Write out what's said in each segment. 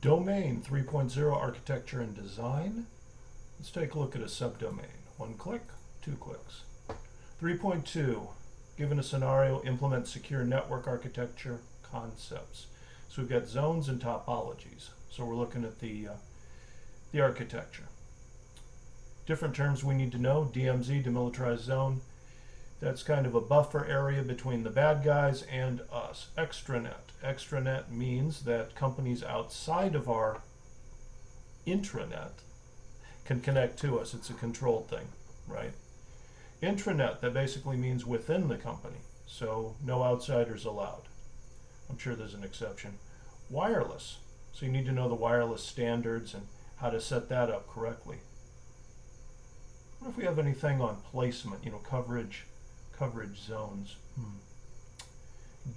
Domain 3.0 architecture and design. Let's take a look at a subdomain. One click, two clicks. 3.2, given a scenario, implement secure network architecture concepts. So we've got zones and topologies. So we're looking at the architecture. Different terms we need to know: DMZ, demilitarized zone. That's kind of a buffer area between the bad guys and us. Extranet. Extranet means that companies outside of our intranet can connect to us. It's a controlled thing, right? Intranet, that basically means within the company. So no outsiders allowed. I'm sure there's an exception. Wireless. So you need to know the wireless standards and how to set that up correctly. What if we have anything on placement, coverage zones?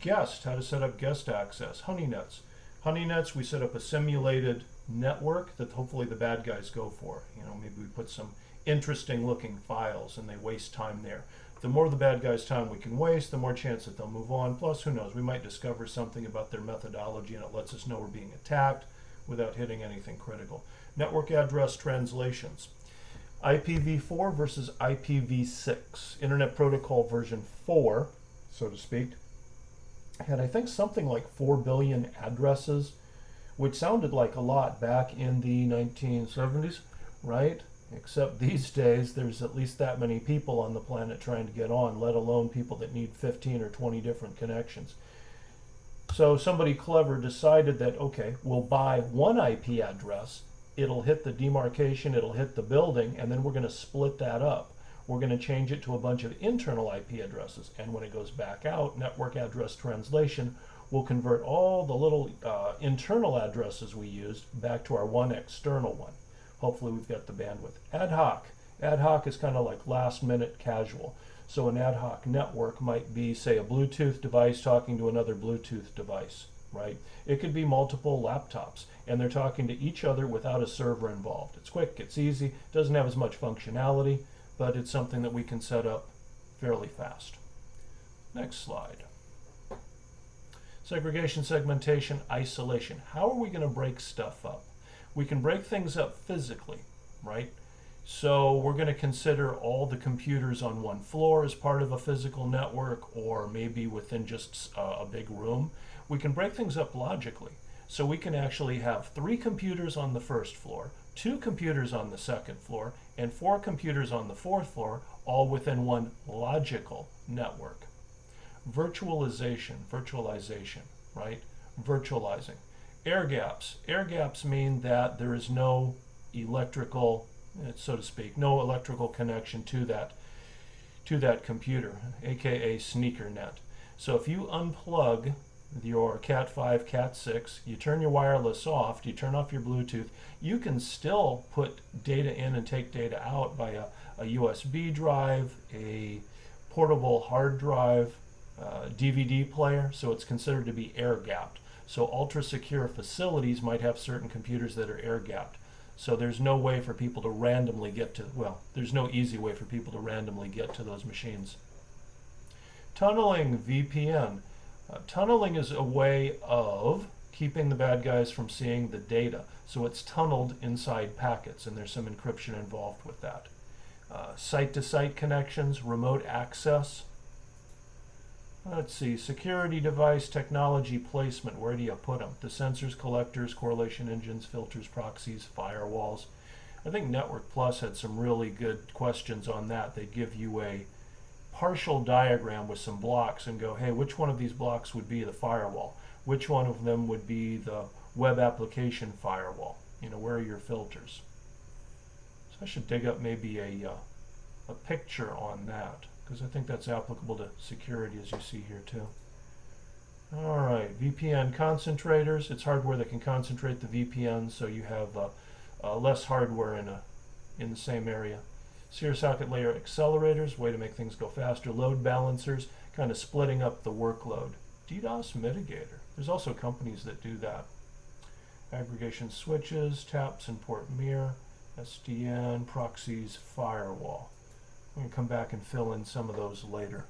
Guest, how to set up guest access. Honeynets. Honeynets, we set up a simulated network that hopefully the bad guys go for. Maybe we put some interesting looking files and they waste time there. The more the bad guys' time we can waste, the more chance that they'll move on. Plus, who knows, we might discover something about their methodology and it lets us know we're being attacked without hitting anything critical. Network address translations. IPv4 versus IPv6. Internet Protocol version 4, so to speak, had I think something like 4 billion addresses, which sounded like a lot back in the 1970s, right? Except these days there's at least that many people on the planet trying to get on, let alone people that need 15 or 20 different connections. So somebody clever decided that, okay, we'll buy one IP address, it'll hit the demarcation, it'll hit the building, and then we're going to split that up. We're going to change it to a bunch of internal IP addresses, and when it goes back out, network address translation will convert all the little internal addresses we used back to our one external one. Hopefully we've got the bandwidth. Ad hoc. Ad hoc is kind of like last minute casual. So an ad hoc network might be, say, a Bluetooth device talking to another Bluetooth device, right? It could be multiple laptops, and they're talking to each other without a server involved. It's quick, it's easy, doesn't have as much functionality, but it's something that we can set up fairly fast. Next slide. Segregation, segmentation, isolation. How are we going to break stuff up? We can break things up physically, right? So we're going to consider all the computers on one floor as part of a physical network, or maybe within just a big room. We can break things up logically. So we can actually have 3 computers on the first floor, 2 computers on the second floor, and 4 computers on the fourth floor, all within one logical network. Virtualization, right? Virtualizing. Air gaps. Air gaps mean that there is no electrical, so to speak, no electrical connection to that computer, aka sneaker net. So if you unplug your Cat 5, Cat 6, you turn your wireless off, you turn off your Bluetooth, you can still put data in and take data out via a USB drive, a portable hard drive, DVD player, so it's considered to be air gapped. So ultra secure facilities might have certain computers that are air gapped. So there's no way for people to randomly get to, there's no easy way for people to randomly get to those machines. Tunneling, VPN. Tunneling is a way of keeping the bad guys from seeing the data. So it's tunneled inside packets, and there's some encryption involved with that. Site-to-site connections, remote access. Let's see, security device, technology placement, where do you put them? The sensors, collectors, correlation engines, filters, proxies, firewalls. I think Network Plus had some really good questions on that. They give you a partial diagram with some blocks and go, hey, which one of these blocks would be the firewall? Which one of them would be the web application firewall? Where are your filters? So I should dig up maybe a picture on that, because I think that's applicable to security, as you see here too. All right, VPN concentrators. It's hardware that can concentrate the VPN, so you have less hardware in the same area. Serial socket layer accelerators, way to make things go faster. Load balancers, kind of splitting up the workload. DDoS mitigator. There's also companies that do that. Aggregation switches, taps and port mirror, SDN, proxies, firewall. We're going to come back and fill in some of those later.